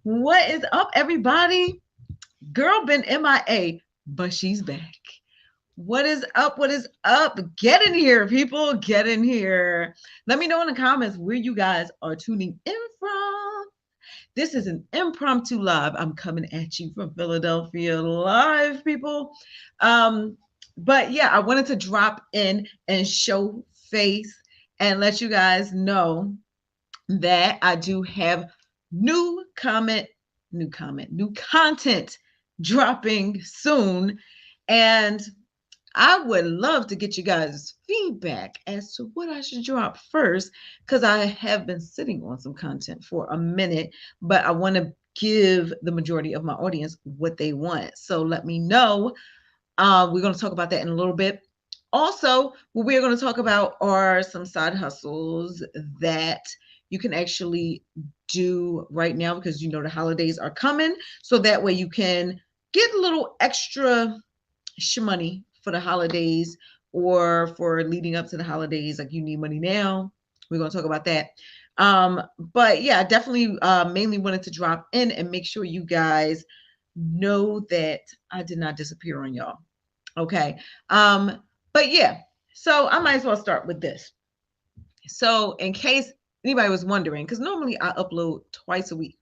What is up, everybody? Girl been MIA, but she's back. What is up? What is up? Get in here, people. Get in here. Let me know in the comments where you guys are tuning in from. This is an impromptu live. I'm coming at you from Philadelphia live, people. Um, but yeah, I wanted to drop in and show face and let you guys know that I do have new content dropping soon. And I would love to get you guys feedback as to what I should drop first, because I have been sitting on some content for a minute, but I want to give the majority of my audience what they want. So let me know. We're going to talk about that in a little bit. Also, what we're going to talk about are some side hustles that you can actually do right now, because you know the holidays are coming. So that way you can get a little extra shmoney for the holidays or for leading up to the holidays. Like, you need money now. We're going to talk about that. But yeah, I definitely mainly wanted to drop in and make sure you guys know that I did not disappear on y'all. Okay. But yeah, so I might as well start with this. So, in case anybody was wondering, because normally I upload twice a week,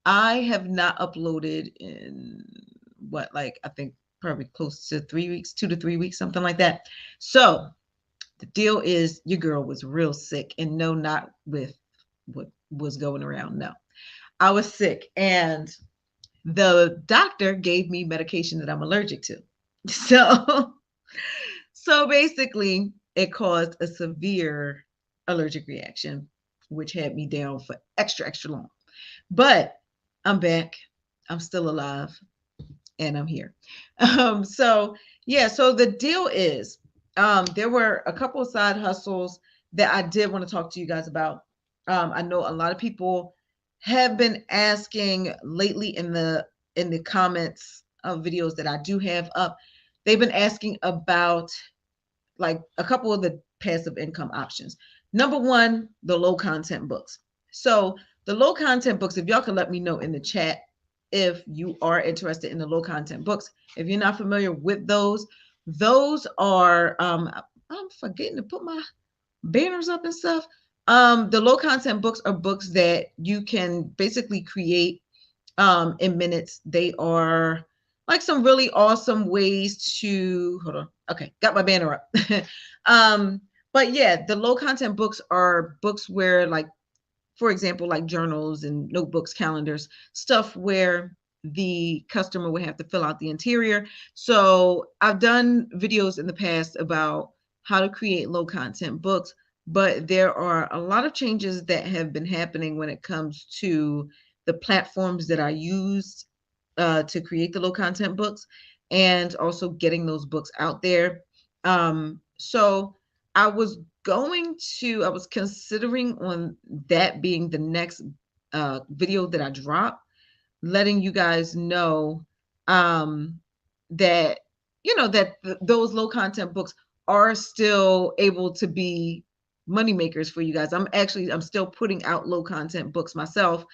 I have not uploaded in what, like, I think probably close to 3 weeks, 2 to 3 weeks, something like that. So, the deal is, your girl was real sick, and no, not with what was going around. No, I was sick, and the doctor gave me medication that I'm allergic to. So, so basically, it caused a severe allergic reaction, which had me down for extra, extra long. But I'm back. I'm still alive, and I'm here. So yeah, so the deal is, there were a couple of side hustles that I did want to talk to you guys about. I know a lot of people have been asking lately in the comments of videos that I do have up. They've been asking about, like, a couple of the passive income options. Number one, the low content books. So the low content books, if y'all can let me know in the chat if you are interested in the low content books. If you're not familiar with those are I'm forgetting to put my banners up and stuff. The low content books are books that you can basically create in minutes. They are like some really awesome ways to, hold on. Okay, got my banner up. But yeah, the low content books are books where, like, for example, like journals and notebooks, calendars, stuff where the customer would have to fill out the interior. So I've done videos in the past about how to create low content books, but there are a lot of changes that have been happening when it comes to the platforms that I used to create the low content books, and also getting those books out there. So I was considering on that being the next video that I drop, letting you guys know that, those low content books are still able to be money makers for you guys. I'm still putting out low content books myself,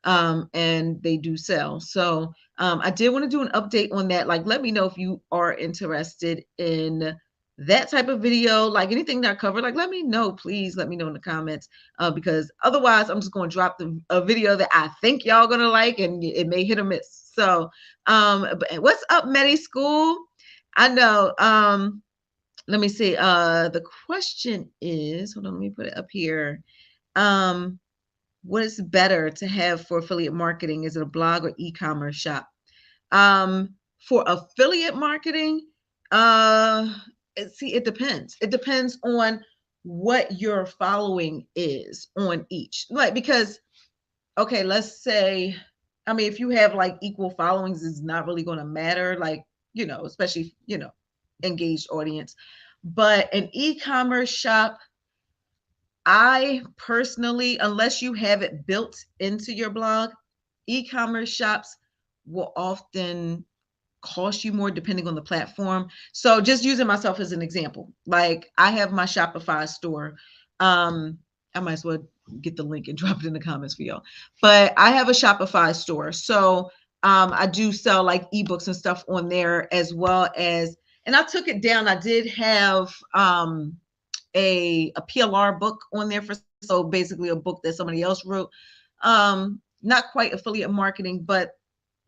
and they do sell. So I did want to do an update on that. Like, let me know if you are interested in that type of video, like anything that I covered. Like, let me know, please let me know in the comments, because otherwise I'm just going to drop a video that I think y'all gonna like, and it may hit or miss. So but what's up, Medi School? I know. Let me see. The question is, hold on, let me put it up here. um what is better to have for affiliate marketing? Is it a blog or e-commerce shop? For affiliate marketing, uh, it depends. It depends on what your following is on each. Like, because, okay, let's say, I mean, if you have like equal followings, it's not really going to matter. Like, especially, engaged audience. But an e-commerce shop, I personally, unless you have it built into your blog, e-commerce shops will often cost you more depending on the platform. So just using myself as an example, like, I have my Shopify store. Um, I might as well get the link and drop it in the comments for y'all. But I have a Shopify store. So I do sell like ebooks and stuff on there, as well as, and I took it down. I did have a PLR book on there, for so basically a book that somebody else wrote. Not quite affiliate marketing, but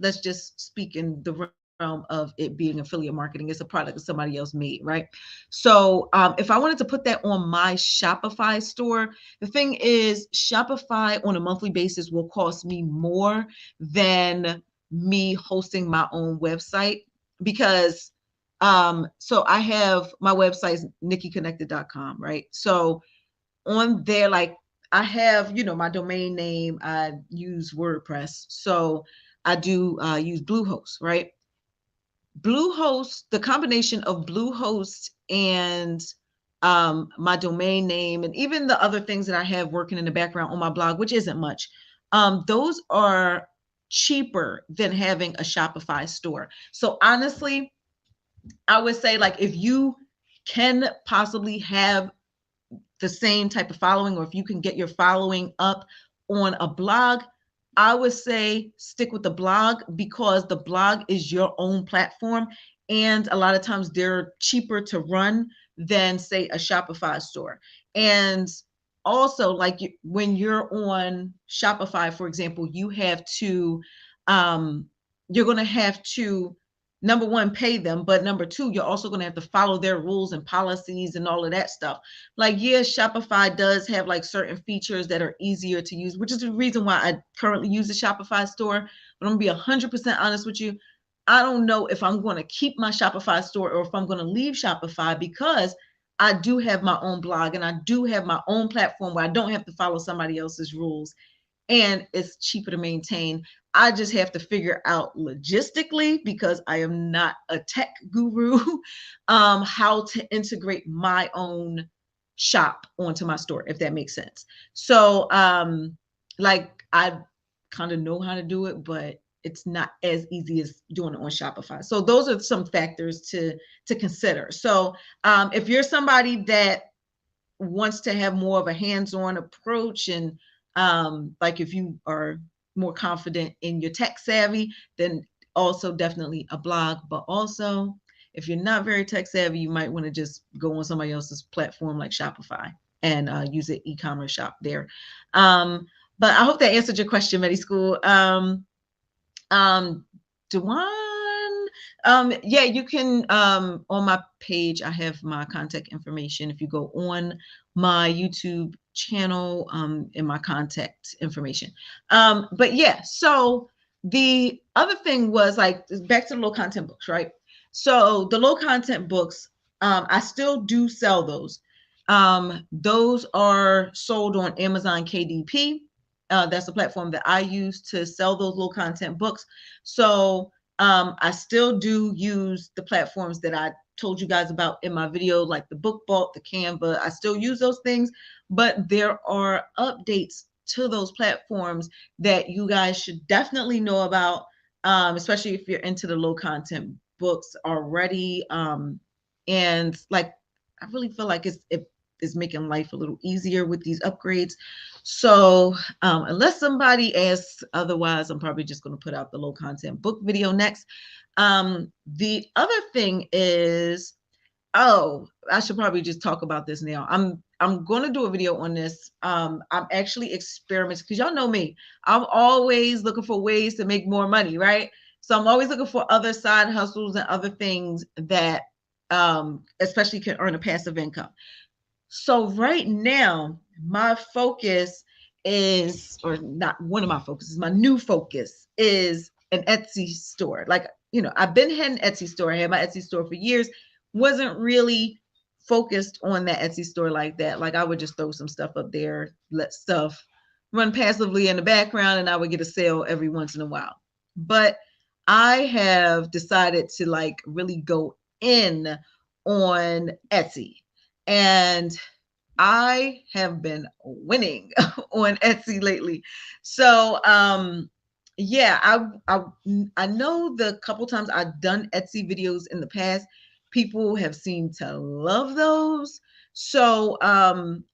let's just speak in the realm of it being affiliate marketing. It's a product that somebody else made, right? So if I wanted to put that on my Shopify store, the thing is, Shopify on a monthly basis will cost me more than me hosting my own website, because so I have my website is nikkiconnected.com, right? So on there, like, I have, my domain name. I use WordPress. So I do use Bluehost, right? Bluehost, the combination of Bluehost and my domain name, and even the other things that I have working in the background on my blog, which isn't much, those are cheaper than having a Shopify store. So honestly, I would say, like, if you can possibly have the same type of following, or if you can get your following up on a blog, I would say stick with the blog, because the blog is your own platform. And a lot of times they're cheaper to run than, say, a Shopify store. And also, like, when you're on Shopify, for example, you're going to have to, number one, pay them, but number two, you're also going to have to follow their rules and policies and all of that stuff. Like, yes, Shopify does have like certain features that are easier to use, which is the reason why I currently use the Shopify store. But I'm gonna be 100% honest with you. I don't know if I'm going to keep my Shopify store or if I'm going to leave Shopify, because I do have my own blog and I do have my own platform where I don't have to follow somebody else's rules, and it's cheaper to maintain. I just have to figure out logistically, because I am not a tech guru, how to integrate my own shop onto my store, if that makes sense. So, like, I kind of know how to do it, but it's not as easy as doing it on Shopify. So those are some factors to consider. So, if you're somebody that wants to have more of a hands-on approach, and like, if you are more confident in your tech savvy, then also definitely a blog. But also, if you're not very tech savvy, you might want to just go on somebody else's platform like Shopify and use an e-commerce shop there. But I hope that answered your question, Medi School. Dewan, yeah, you can, on my page, I have my contact information. If you go on my YouTube channel, in my contact information. But yeah, so the other thing was, like, back to the low content books, right? So the low content books, I still do sell those. Those are sold on Amazon KDP. That's the platform that I use to sell those low content books. So I still do use the platforms that I told you guys about in my video, like the Book Vault, the Canva. I still use those things, but there are updates to those platforms that you guys should definitely know about, especially if you're into the low content books already. And like, I really feel like it is making life a little easier with these upgrades. So unless somebody asks otherwise, I'm probably just going to put out the low content book video next. The other thing is, oh, I should probably just talk about this now. I'm going to do a video on this. I'm actually experimenting, because y'all know me. I'm always looking for ways to make more money, right? So I'm always looking for other side hustles and other things that especially can earn a passive income. So right now, my focus is, or not one of my focuses, my new focus is an Etsy store. Like, I've been had an Etsy store. I had my Etsy store for years. Wasn't really focused on that Etsy store like that. Like, I would just throw some stuff up there, let stuff run passively in the background, and I would get a sale every once in a while. But I have decided to, like, really go in on Etsy. And I have been winning on Etsy lately. So yeah, I know the couple times I've done Etsy videos in the past, people have seemed to love those. So I'm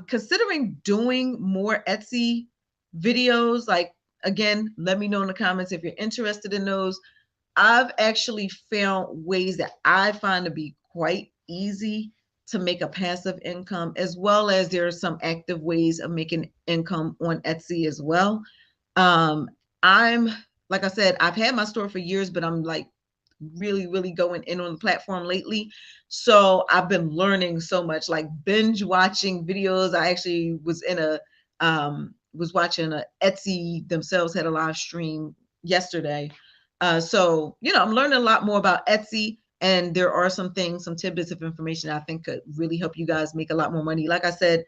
considering doing more Etsy videos. Like, again, let me know in the comments if you're interested in those. I've actually found ways that I find to be quite easy to make a passive income, as well as there are some active ways of making income on Etsy as well. Um, I'm, like I said, I've had my store for years, but I'm like really, really going in on the platform lately. So I've been learning so much, like binge watching videos. I actually was watching a Etsy themselves had a live stream yesterday. So I'm learning a lot more about Etsy, and there are some things, some tidbits of information I think could really help you guys make a lot more money. Like I said,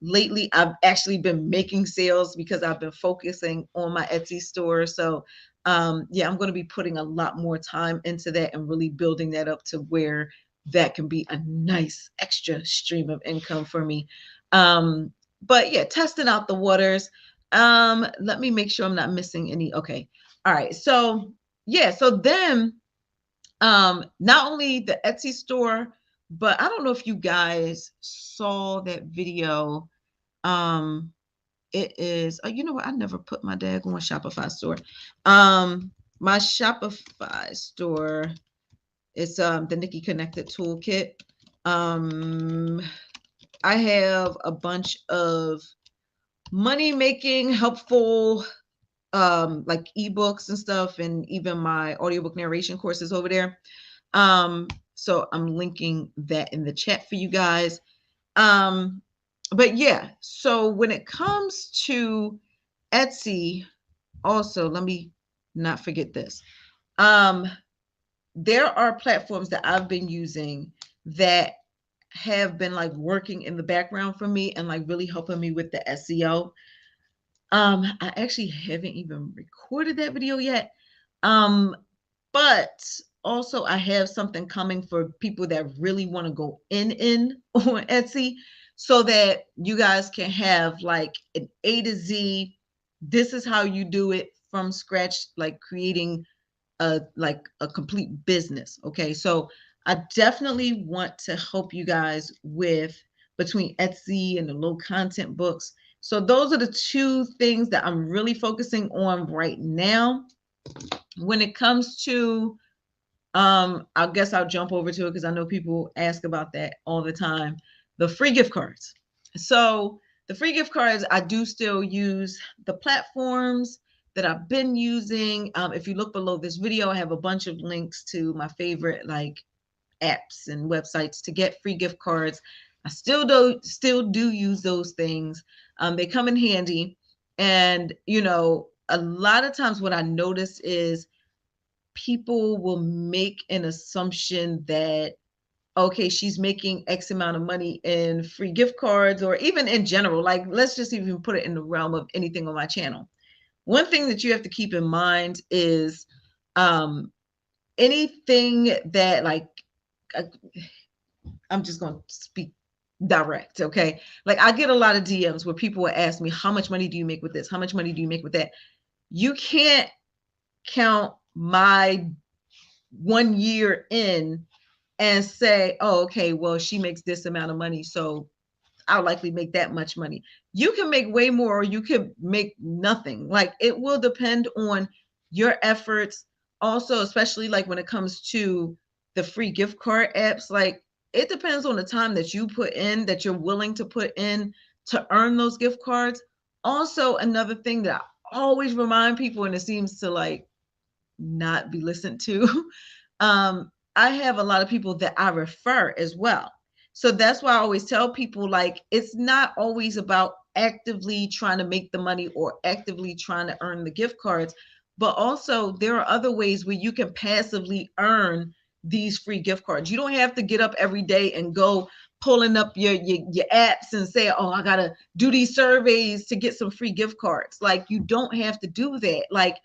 lately I've actually been making sales because I've been focusing on my Etsy store. So yeah, I'm going to be putting a lot more time into that and really building that up to where that can be a nice extra stream of income for me. But yeah, testing out the waters. Let me make sure I'm not missing any. Okay. All right. So yeah, so then not only the Etsy store, but I don't know if you guys saw that video. Um, it is, you know what? I never put my daggone Shopify store. My Shopify store is the Nikki Connected Toolkit. I have a bunch of money making helpful like ebooks and stuff, and even my audiobook narration courses over there. So I'm linking that in the chat for you guys. But yeah, so when it comes to Etsy, also, let me not forget this. There are platforms that I've been using that have been like working in the background for me and like really helping me with the SEO. I actually haven't even recorded that video yet. But also I have something coming for people that really want to go in on Etsy, so that you guys can have like an A to Z. This is how you do it from scratch, like creating a complete business. Okay. So I definitely want to help you guys with between Etsy and the low content books. So those are the two things that I'm really focusing on right now. When it comes to I guess I'll jump over to it because I know people ask about that all the time. The free gift cards. So the free gift cards, I do still use the platforms that I've been using. If you look below this video, I have a bunch of links to my favorite like apps and websites to get free gift cards. I still do use those things. They come in handy. And a lot of times what I notice is people will make an assumption that, okay, she's making X amount of money in free gift cards, or even in general. Like, let's just even put it in the realm of anything on my channel. One thing that you have to keep in mind is anything that, like, I'm just going to speak direct. Okay. Like, I get a lot of DMs where people will ask me, how much money do you make with this? How much money do you make with that? You can't count my 1 year in and say, oh, okay, well, she makes this amount of money, so I'll likely make that much money. You can make way more, or you could make nothing. Like, it will depend on your efforts. Also, especially like when it comes to the free gift card apps, like it depends on the time that you put in, that you're willing to put in to earn those gift cards. Also, another thing that I always remind people, and it seems to like not be listened to, I have a lot of people that I refer as well. So that's why I always tell people, like, it's not always about actively trying to make the money or actively trying to earn the gift cards, but also there are other ways where you can passively earn these free gift cards. You don't have to get up every day and go pulling up your apps and say, oh, I gotta do these surveys to get some free gift cards. Like, you don't have to do that. Like,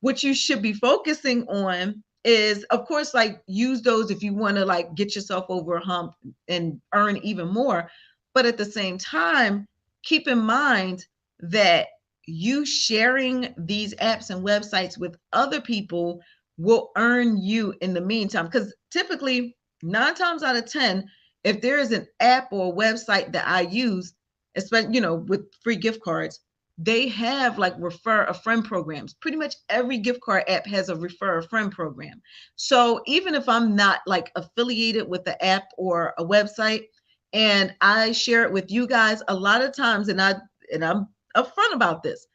what you should be focusing on is, of course, like, use those if you want to like get yourself over a hump and earn even more. But at the same time, keep in mind that you sharing these apps and websites with other people will earn you in the meantime. Because typically, 9 times out of 10, if there is an app or a website that I use, especially, with free gift cards, they have like refer a friend programs. Pretty much every gift card app has a refer a friend program. So even if I'm not like affiliated with the app or a website and I share it with you guys, a lot of times, and I'm upfront about this,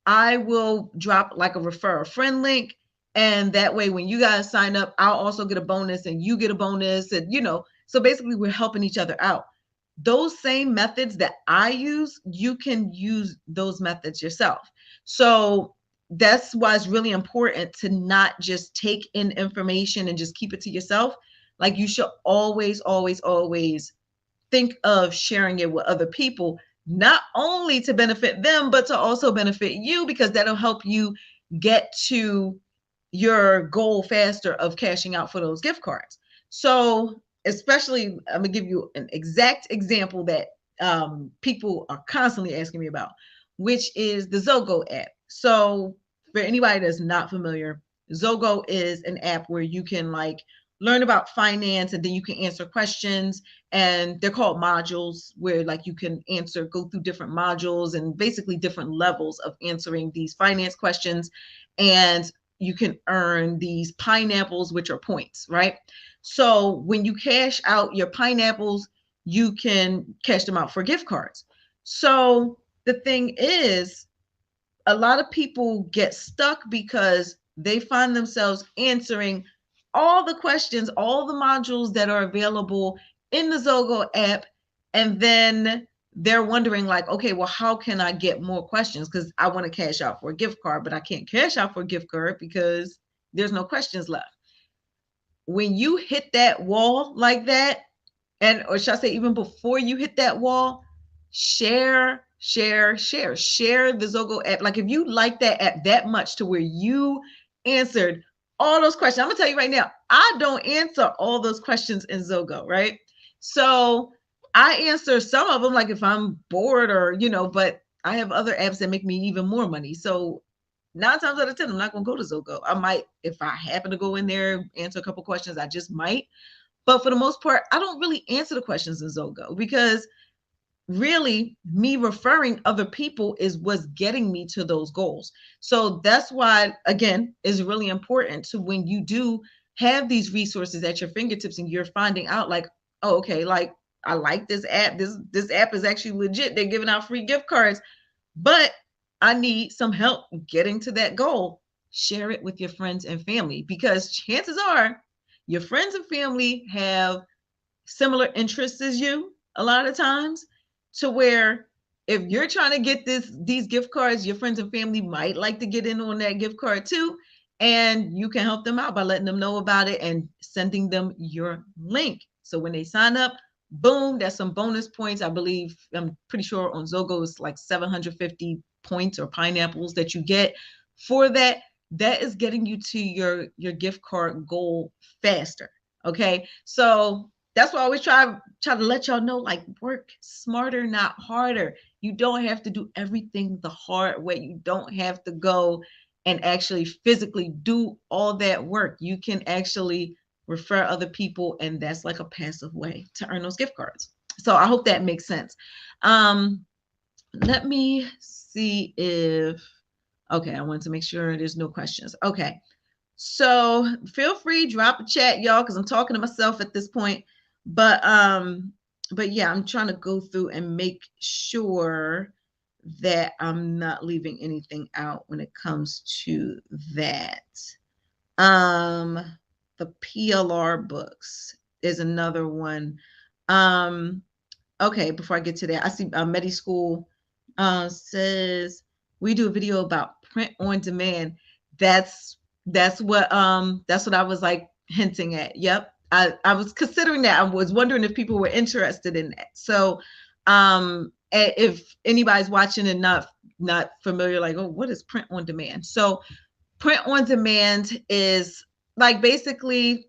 I will drop like a refer a friend link. And that way, when you guys sign up, I'll also get a bonus and you get a bonus. And, so basically we're helping each other out. Those same methods that I use, you can use those methods yourself. So that's why it's really important to not just take in information and just keep it to yourself. Like you should always, always, always think of sharing it with other people, not only to benefit them, but to also benefit you, because that'll help you get to your goal faster of cashing out for those gift cards. So, especially, I'm gonna give you an exact example that people are constantly asking me about, which is the Zogo app. So, for anybody that's not familiar, Zogo is an app where you can like learn about finance and then you can answer questions, and they're called modules, where like you can go through different modules and basically different levels of answering these finance questions, and you can earn these pineapples, which are points, right? So when you cash out your pineapples, you can cash them out for gift cards. So the thing is, a lot of people get stuck because they find themselves answering all the questions, all the modules that are available in the Zogo app. And then they're wondering like, okay, well, how can I get more questions? Because I want to cash out for a gift card, but I can't cash out for a gift card because there's no questions left. When you hit that wall like that, and or should I say even before you hit that wall, share the Zogo app. Like if you like that app that much to where you answered all those questions, I'm gonna tell you right now, I don't answer all those questions in Zogo, right? So I answer some of them like if I'm bored or but I have other apps that make me even more money. So 9 times out of 10, I'm not gonna go to Zogo. I might, if I happen to go in there, answer a couple questions, I just might. But for the most part, I don't really answer the questions in Zogo, because really me referring other people is what's getting me to those goals. So that's why, again, it's really important to, when you do have these resources at your fingertips and you're finding out like, oh, okay, like I like this app. This app is actually legit. They're giving out free gift cards, but I need some help getting to that goal. Share it with your friends and family, because chances are your friends and family have similar interests as you a lot of times, to where if you're trying to get these gift cards, your friends and family might like to get in on that gift card too, and you can help them out by letting them know about it and sending them your link. So when they sign up, boom, that's some bonus points. I believe, I'm pretty sure on Zogo it's like 750 points or pineapples that you get for that. That is getting you to your gift card goal faster. Okay, so that's why I always try to let y'all know, like, work smarter, not harder. You don't have to do everything the hard way. You don't have to go and actually physically do all that work. You can actually refer other people, and that's like a passive way to earn those gift cards. So I hope that makes sense. Let me see if, okay, I wanted to make sure there's no questions. Okay. So feel free, drop a chat, y'all, because I'm talking to myself at this point. But yeah, I'm trying to go through and make sure that I'm not leaving anything out when it comes to that. The PLR books is another one. Okay, before I get to that, I see Medi School says we do a video about print on demand. That's what I was like hinting at. Yep. I was considering that. I was wondering if people were interested in that. So if anybody's watching and not familiar, like, oh, what is print on demand? So print on demand is like basically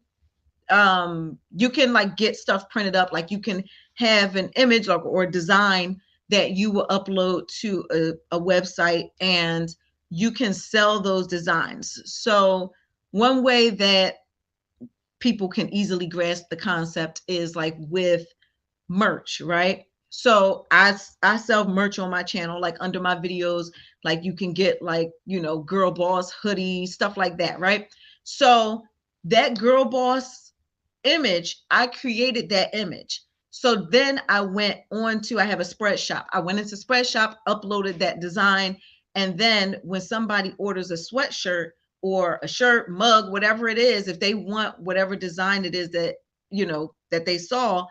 you can like get stuff printed up, like you can have an image or design that you will upload to a website, and you can sell those designs. So one way that people can easily grasp the concept is like with merch, right? So I sell merch on my channel, like under my videos, like you can get like, girl boss hoodie, stuff like that, right? So that girl boss image, I created that image. So then I went on to, I have a spread shop. I went into spread shop, uploaded that design. And then when somebody orders a sweatshirt or a shirt, mug, whatever it is, if they want whatever design it is that, that they saw,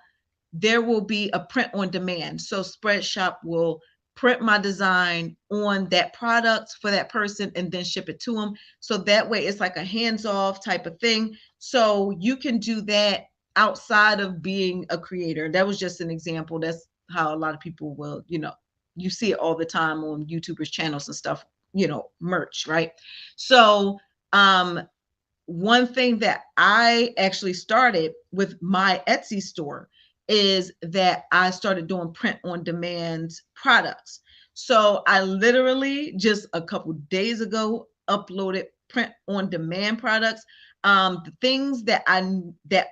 there will be a print on demand. So Spreadshop will print my design on that product for that person and then ship it to them. So that way it's like a hands-off type of thing. So you can do that outside of being a creator. That was just an example. That's how a lot of people will, you see it all the time on YouTubers channels and stuff, merch, right? So one thing that I actually started with my Etsy store is that I started doing print on demand products. So I literally just a couple days ago uploaded print on demand products. The things that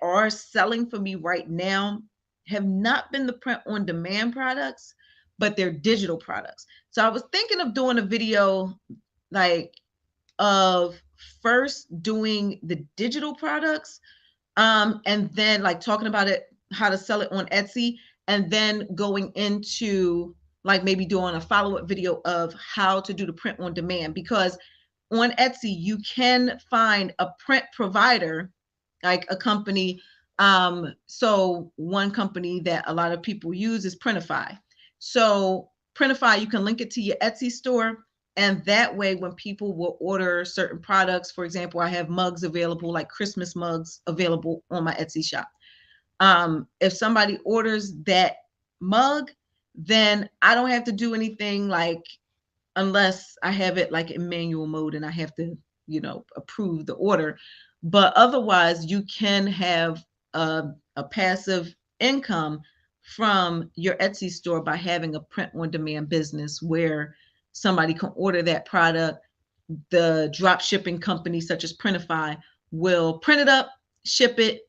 are selling for me right now have not been the print on demand products, but they're digital products. So I was thinking of doing a video like of first doing the digital products, and then like talking about it, how to sell it on Etsy, and then going into like maybe doing a follow-up video of how to do the print on demand, because on Etsy you can find a print provider, like a company. So one company that a lot of people use is Printify. So Printify, you can link it to your Etsy store, and that way when people will order certain products, for example, I have mugs available, like Christmas mugs available on my Etsy shop. If somebody orders that mug, then I don't have to do anything, like unless I have it like in manual mode and I have to, approve the order. But otherwise, you can have a passive income from your Etsy store by having a print on demand business where somebody can order that product. The drop shipping company, such as Printify, will print it up, ship it,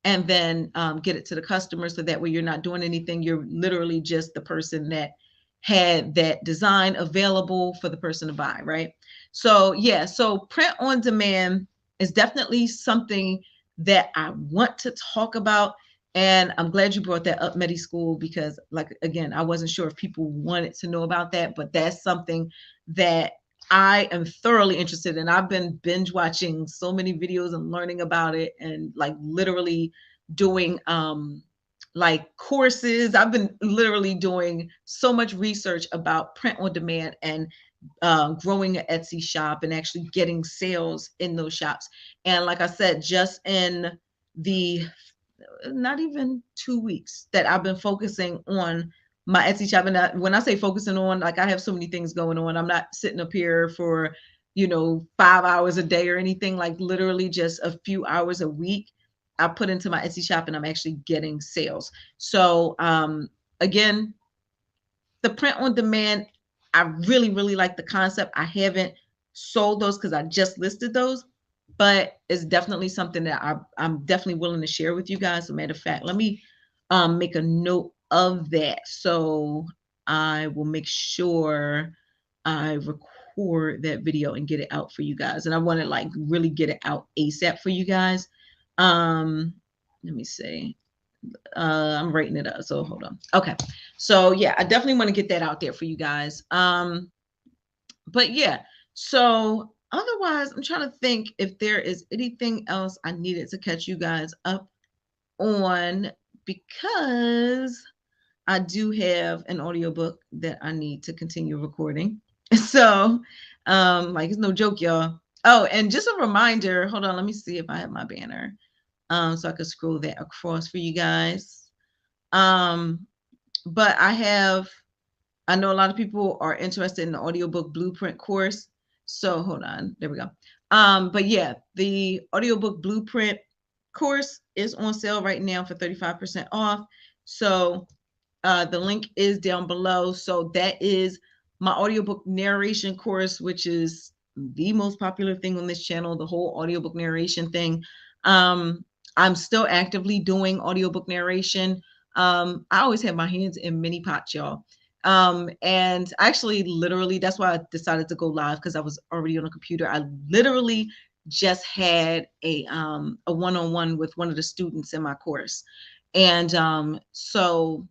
and then get it to the customer. So that way you're not doing anything. You're literally just the person that had that design available for the person to buy, right? So yeah, so print on demand is definitely something that I want to talk about. And I'm glad you brought that up, Medi School, because like, again, I wasn't sure if people wanted to know about that, but that's something that I am thoroughly interested in. I've been binge watching so many videos and learning about it, and like literally doing like courses. I've been literally doing so much research about print on demand and growing an Etsy shop and actually getting sales in those shops. And like I said, just in the not even 2 weeks that I've been focusing on my Etsy shop. And when I say focusing on, like I have so many things going on. I'm not sitting up here for, 5 hours a day or anything, like literally just a few hours a week I put into my Etsy shop and I'm actually getting sales. So again, the print on demand, I really, really like the concept. I haven't sold those because I just listed those, but it's definitely something that I'm definitely willing to share with you guys. As a matter of fact, let me make a note of that. So I will make sure I record that video and get it out for you guys. And I want to like really get it out ASAP for you guys. Let me see. I'm writing it up, so hold on. Okay, so yeah, I definitely want to get that out there for you guys. But yeah, so otherwise, I'm trying to think if there is anything else I needed to catch you guys up on, because I do have an audiobook that I need to continue recording. So, like it's no joke, y'all. Oh, and just a reminder, hold on, let me see if I have my banner. So I could scroll that across for you guys. But I know a lot of people are interested in the audiobook blueprint course. So hold on, there we go. But yeah, the audiobook blueprint course is on sale right now for 35% off. So the link is down below. So that is my audiobook narration course, which is the most popular thing on this channel, the whole audiobook narration thing. I'm still actively doing audiobook narration. I always have my hands in many pots, y'all. And actually, literally, that's why I decided to go live, because I was already on a computer. I literally just had a one-on-one with one of the students in my course. And so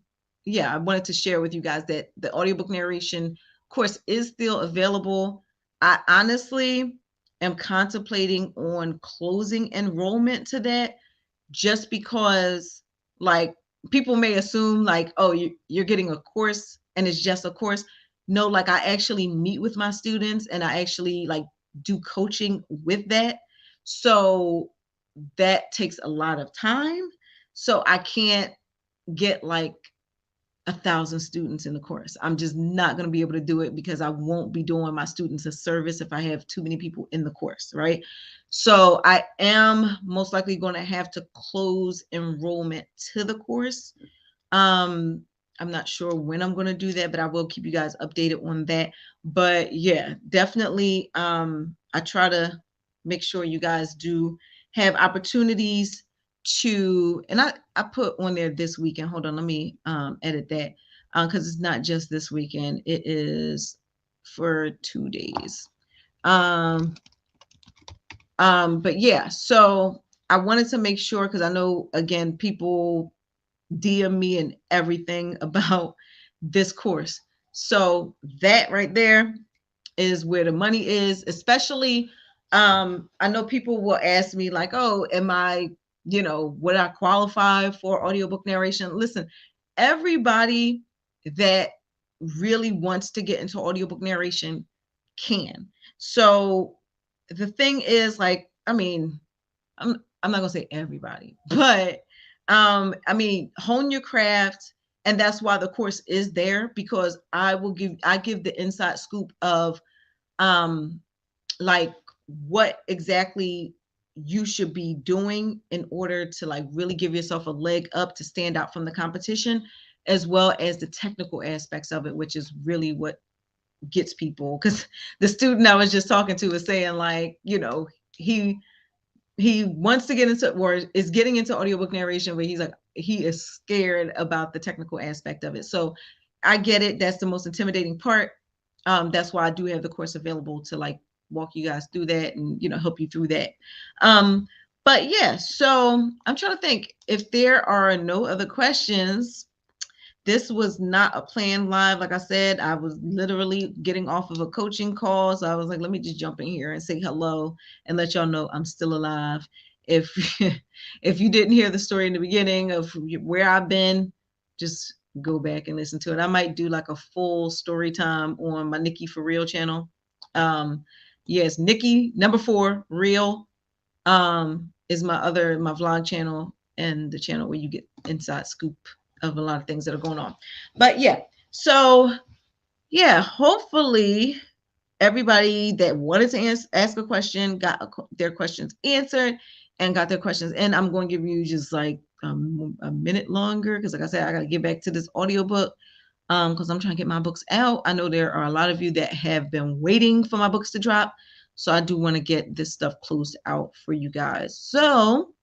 yeah, I wanted to share with you guys that the audiobook narration course is still available. I honestly am contemplating on closing enrollment to that, just because, like, people may assume like, oh, you're getting a course and it's just a course. No, like, I actually meet with my students and I actually like do coaching with that. So that takes a lot of time. So I can't get like 1,000 students in the course. I'm just not going to be able to do it, because I won't be doing my students a service if I have too many people in the course, right? So I am most likely going to have to close enrollment to the course. I'm not sure when I'm going to do that, but I will keep you guys updated on that. But yeah, definitely, I try to make sure you guys do have opportunities to, and I put on there this weekend. Hold on, let me edit that, because it's not just this weekend. It is for 2 days. But yeah, so I wanted to make sure, because I know, again, people DM me and everything about this course. So that right there is where the money is. Especially, I know people will ask me like, oh, am I, would I qualify for audiobook narration? Listen, everybody that really wants to get into audiobook narration can. So the thing is, like, I mean, I'm not gonna say everybody, but I mean, hone your craft. And that's why the course is there, because I give the inside scoop of um like what exactly you should be doing in order to like really give yourself a leg up to stand out from the competition, as well as the technical aspects of it, which is really what gets people. Because the student I was just talking to was saying, like, he wants to get into, or is getting into audiobook narration, but he's like, he is scared about the technical aspect of it. So I get it. That's the most intimidating part. That's why I do have the course available to like walk you guys through that and, help you through that. But yeah, so I'm trying to think if there are no other questions. This was not a planned live. Like I said, I was literally getting off of a coaching call. So I was like, let me just jump in here and say hello and let y'all know I'm still alive. If if you didn't hear the story in the beginning of where I've been, just go back and listen to it. I might do like a full story time on my Nikki for Real channel. Yes, Nikki #4 Real is my vlog channel, and the channel where you get inside scoop of a lot of things that are going on. But yeah, so yeah, hopefully everybody that wanted to ask a question got their questions answered and got their questions. And I'm going to give you just like a minute longer, because like I said, I got to get back to this audiobook, because I'm trying to get my books out. I know there are a lot of you that have been waiting for my books to drop. So I do want to get this stuff closed out for you guys. So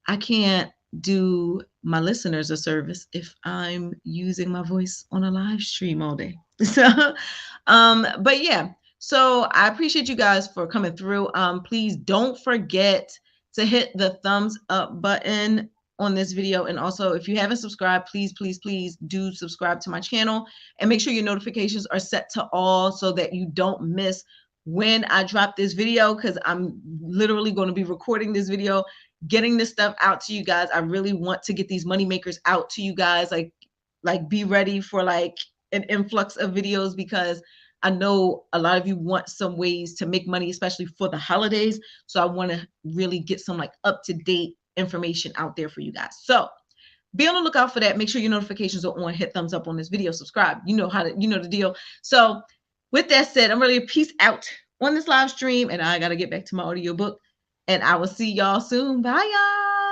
I can't do my listeners a service if I'm using my voice on a live stream all day. So, but yeah, so I appreciate you guys for coming through. Please don't forget to hit the thumbs up button on this video. And also, if you haven't subscribed, please, please, please do subscribe to my channel and make sure your notifications are set to all so that you don't miss when I drop this video, because I'm literally going to be recording this video, getting this stuff out to you guys. I really want to get these money makers out to you guys. Like be ready for like an influx of videos, because I know a lot of you want some ways to make money, especially for the holidays. So I want to really get some like up-to-date information out there for you guys. So be on the lookout for that. Make sure your notifications are on. Hit thumbs up on this video. Subscribe. You know the deal. So with that said, I'm ready to peace out on this live stream, and I got to get back to my audiobook, and I will see y'all soon. Bye, y'all.